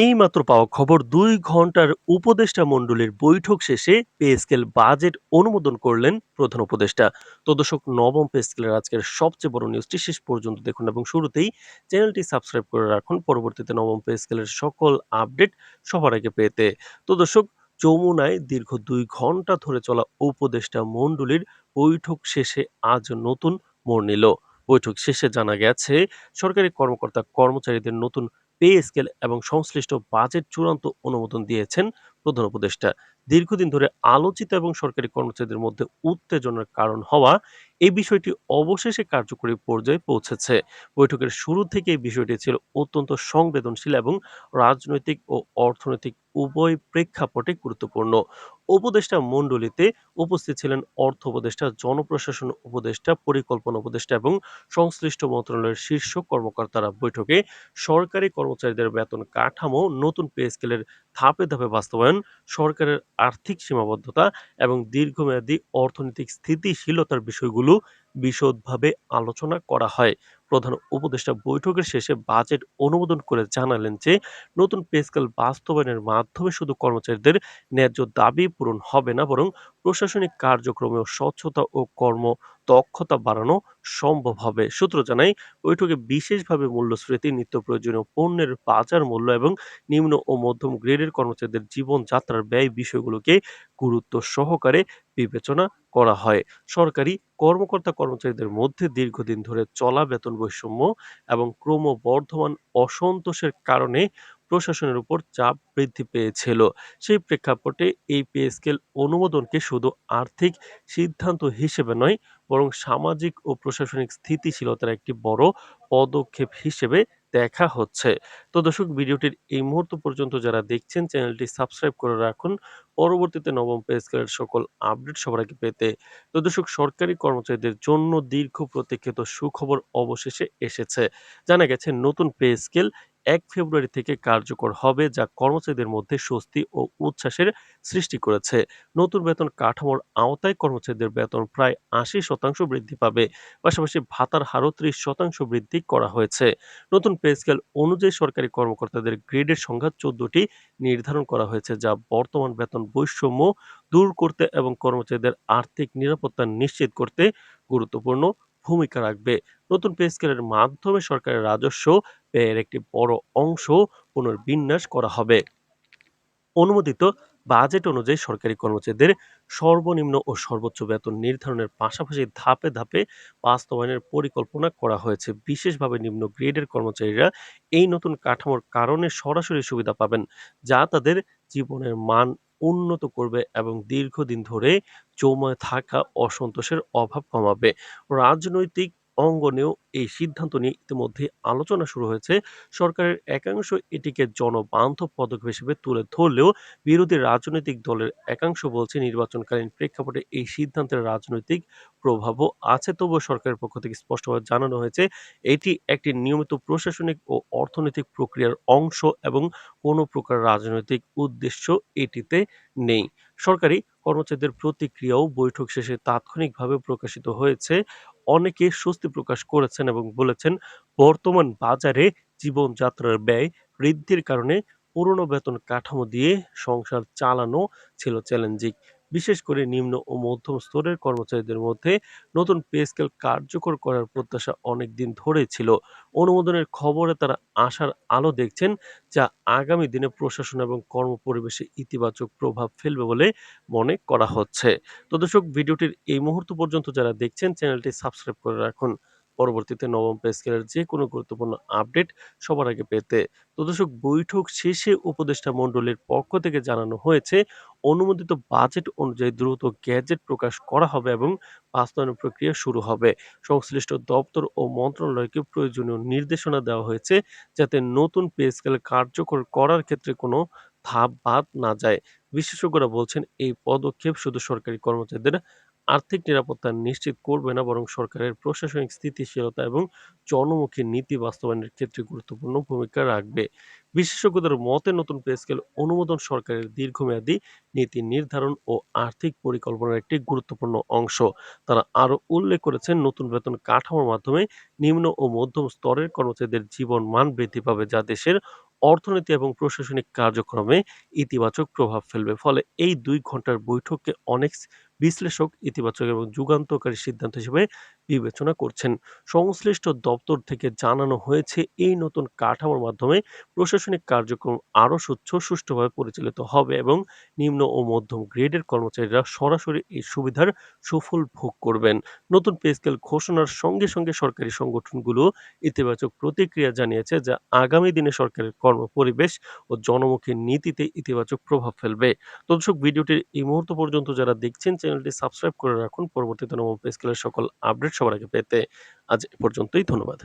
এইমাত্র পাওয়া খবর ২ ঘন্টার উপদেষ্টা মণ্ডলীর বৈঠক শেষে পে স্কেল বাজেট অনুমোদন করলেন প্রধান উপদেষ্টা। তো দর্শক, নবম পে স্কেলের আজকের সবচেয়ে বড় নিউজটি শেষ পর্যন্ত দেখুন এবং শুরুতেই চ্যানেলটি সাবস্ক্রাইব করে রাখুন পরবর্তীতে নবম পে স্কেলের সকল আপডেট সবার আগে পেতে। তো দর্শক, যমুনায় দীর্ঘ ২ ঘন্টা ধরে চলা উপদেষ্টা মণ্ডলীর বৈঠক শেষে আজ নতুন মোড় নিল। বৈঠক শেষে জানা গেছে, সরকারি কর্মকর্তা কর্মচারীদের নতুন পে স্কেল এবং সংশ্লিষ্ট বাজেট চূড়ান্ত অনুমোদন দিয়েছেন প্রধান উপদেষ্টা। দীর্ঘদিন ধরে আলোচিত এবং সরকারি কর্মচারীদের মধ্যে উত্তেজনার কারণ হওয়া এই বিষয়টি অবশেষে কার্যকরী পর্যায়ে পৌঁছেছে। বৈঠকের শুরু থেকে এই বিষয়টি ছিল অত্যন্ত সংবেদনশীল এবং রাজনৈতিক ও অর্থনৈতিক উভয় প্রেক্ষাপটে গুরুত্বপূর্ণ। উপদেষ্টা মণ্ডলীতে উপস্থিত ছিলেন অর্থ উপদেষ্টা, জনপ্রশাসন উপদেষ্টা, পরিকল্পনা উপদেষ্টা এবং সংশ্লিষ্ট মন্ত্রণালয়ের শীর্ষ কর্মকর্তারা। বৈঠকে সরকারি কর্মচারীদের বেতন কাঠামো, নতুন পে স্কেলের ধাপে ধাপে বাস্তবায়ন, সরকারের আর্থিক সীমাবদ্ধতা এবং দীর্ঘমেয়াদী অর্থনৈতিক স্থিতিশীলতার বিষয়গুলো বিশদভাবে আলোচনা করা হয়। প্রধান উপদেষ্টা বৈঠকের শেষে বাজেট অনুমোদন করে জানালেন যে, নতুন পে স্কেল বাস্তবায়নের মাধ্যমে শুধু কর্মচারীদের ন্যায্য দাবি পূরণ হবে না, বরং প্রশাসনিক কার্যক্রমেও স্বচ্ছতা ও কর্ম দক্ষতা বাড়ানো সম্ভব হবে। সূত্র জানায়, বৈঠকে বিশেষভাবে মূল্যস্ফীতি, নিত্য প্রয়োজনীয় পণ্যের বাজার মূল্য এবং নিম্ন ও মধ্যম গ্রেডের কর্মচারীদের জীবনযাত্রার ব্যয় বিষয়গুলোকে গুরুত্ব সহকারে বিবেচনা করা হয়। সরকারি কর্মকর্তা-কর্মচারীদের মধ্যে দীর্ঘদিন ধরে চলা বেতন বৈষম্য এবং ক্রমবর্ধমান অসন্তোষের কারণে প্রশাসনের উপর চাপ বৃদ্ধি পেয়েছিল। সেই প্রেক্ষাপটে এই পে স্কেল অনুমোদনকে শুধু আর্থিক সিদ্ধান্ত হিসেবে নয়, বরং সামাজিক ও প্রশাসনিক স্থিতিশীলতার একটি বড় পদক্ষেপ হিসেবে দেখা হচ্ছে। তো দর্শক, ভিডিওটির এই মুহূর্ত পর্যন্ত যারা দেখছেন, চ্যানেলটি সাবস্ক্রাইব করে রাখুন পরবর্তীতে নবম পে স্কেলের সকল আপডেট সবার আগে পেতে। তো দর্শক, সরকারি কর্মচারীদের জন্য দীর্ঘ প্রতীক্ষিত সুখবর অবশেষে এসেছে। জানা গেছে, নতুন পে স্কেল ১ ফেব্রুয়ারি থেকে কার্যকর হবে, যা কর্মচারীদের মধ্যে স্বস্তি ও উচ্ছ্বাসের সৃষ্টি করেছে। নতুন বেতন কাঠামোর আওতায় কর্মচারীদের বেতন প্রায় ৮০% বৃদ্ধি পাবে। পাশাপাশি ভাতার হারও ৩০% বৃদ্ধি করা হয়েছে। নতুন পে স্কেল অনুযায়ী সরকারি কর্মকর্তাদের গ্রেডের সংখ্যা ১৪টি নির্ধারণ করা হয়েছে, যা বর্তমান বেতন বৈষম্য দূর করতে এবং কর্মচারীদের আর্থিক নিরাপত্তা নিশ্চিত করতে গুরুত্বপূর্ণ ভূমিকা রাখবে। নতুন পে স্কেলের মাধ্যমে সরকারের রাজস্ব ব্যয়ের একটি বড় অংশ পুনর্বিন্যাস করা হবে। অনুমোদিত বাজেট অনুযায়ী সরকারি কর্মচারীদের সর্বনিম্ন ও সর্বোচ্চ বেতন নির্ধারণের পাশাপাশি ধাপে ধাপে বাস্তবায়নের পরিকল্পনা করা হয়েছে। বিশেষভাবে নিম্ন গ্রেডের কর্মচারীরা এই নতুন কাঠামোর কারণে সরাসরি সুবিধা পাবেন, যা তাদের জীবনের মান উন্নত করবে এবং দীর্ঘদিন ধরে জমে থাকা অসন্তোষের অভাব কমাবে। রাজনৈতিক অঙ্গনেও এই সিদ্ধান্ত নিয়ে ইতিমধ্যে আলোচনা শুরু হয়েছে। সরকারের একাংশ এটিকে জনবান্ধব পদক্ষেপ হিসেবে তুলে ধরলেও বিরোধী রাজনৈতিক দলের একাংশ বলছে, নির্বাচনকালীন প্রেক্ষাপটে এই সিদ্ধান্তের রাজনৈতিক প্রভাবও আছে। তবুও সরকারের পক্ষ থেকে স্পষ্টভাবে জানানো হয়েছে, এটি একটি নিয়মিত প্রশাসনিক ও অর্থনৈতিক প্রক্রিয়ার অংশ এবং কোনো প্রকার রাজনৈতিক উদ্দেশ্য এটিতে নেই। সরকারি কর্মচারীদের প্রতিক্রিয়াও বৈঠক শেষে তাৎক্ষণিকভাবে প্রকাশিত হয়েছে। অনেকে স্বস্তি প্রকাশ করেছেন এবং বলেছেন, বর্তমান বাজারে জীবনযাত্রার ব্যয় বৃদ্ধির কারণে পুরনো বেতন কাঠামো দিয়ে সংসার চালানো ছিল চ্যালেঞ্জিং। বিশেষ করে নিম্ন ও মধ্যম স্তরের কর্মচারীদের মধ্যে নতুন পে স্কেল কার্যকর করার প্রত্যাশা অনেকদিন ধরেই ছিল। অনুমোদনের খবরে তারা আশার আলো দেখছেন, যা আগামী দিনে প্রশাসন এবং কর্মপরিবেশে ইতিবাচক প্রভাব ফেলবে বলে মনে করা হচ্ছে। তো দর্শক, ভিডিওটির এই মুহূর্ত পর্যন্ত যারা দেখছেন, চ্যানেলটি সাবস্ক্রাইব করে রাখুন পরবর্তীতে নবম পে স্কেলের যে কোনো গুরুত্বপূর্ণ আপডেট সবার আগে পেতে। তো দর্শক, বৈঠক শেষে উপদেষ্টা মণ্ডলীর পক্ষ থেকে জানানো হয়েছে, অনুমোদিত বাজেট অনুযায়ী দ্রুত গ্যাজেট প্রকাশ করা হবে এবং বাস্তবায়ন প্রক্রিয়া শুরু হবে। সংশ্লিষ্ট দপ্তর ও মন্ত্রণালয়কে প্রয়োজনীয় নির্দেশনা দেওয়া হয়েছে, যাতে নতুন পে স্কেল কার্যকর করার ক্ষেত্রে কোনো ধাপ বাদ না যায়। বিশেষজ্ঞরা বলছেন, এই পদক্ষেপ শুধু সরকারি কর্মচারীদের আর্থিক নিরাপত্তা নিশ্চিত করবে না, বরং সরকারের প্রশাসনিক স্থিতিশীলতা এবং জনমুখী নীতি বাস্তবায়নের ক্ষেত্রে গুরুত্বপূর্ণ ভূমিকা রাখবে। বিশেষজ্ঞদের মতে নতুন পে স্কেল অনুমোদন সরকারের দীর্ঘমেয়াদী নীতি নির্ধারণ ও আর্থিক পরিকল্পনার একটি গুরুত্বপূর্ণ অংশ। তারা আরো উল্লেখ করেছেন নতুন বেতন কাঠামোর মাধ্যমে নিম্ন ও মধ্যম স্তরের কর্মচারীদের জীবন মান বৃদ্ধি পাবে, যা দেশের অর্থনীতি এবং প্রশাসনিক কার্যক্রমে ইতিবাচক প্রভাব ফেলবে। ফলে এই ২ ঘন্টার বৈঠককে অনেক বিশ্লেষক ইতিবাচক এবং যুগান্তকারী সিদ্ধান্ত হিসেবে বিবেচনা করছেন। সংশ্লিষ্ট দপ্তর থেকে জানানো হয়েছে এই নতুন কাঠামোর মাধ্যমে প্রশাসনিক কার্যক্রম আরও সুষ্ঠুভাবে পরিচালিত হবে এবং নিম্ন ও মধ্যম গ্রেডের কর্মচারীরা সরাসরি এই সুবিধার সুফল ভোগ করবেন। নতুন পে স্কেল ঘোষণার সঙ্গে সঙ্গে সরকারি সংগঠনগুলো ইতিবাচক প্রতিক্রিয়া জানিয়েছে, যা আগামী দিনে সরকারের কর্মপরিবেশ ও জনমুখী নীতিতে ইতিবাচক প্রভাব ফেলবে। তো দর্শক, ভিডিওটির এই মুহূর্ত পর্যন্ত যারা দেখছেন চ্যানেলটি সাবস্ক্রাইব করে রাখুন পরবর্তীতে নবম পে স্কেলের সকল আপডেট সবার আগে পেতে। আজ এ পর্যন্তই, ধন্যবাদ।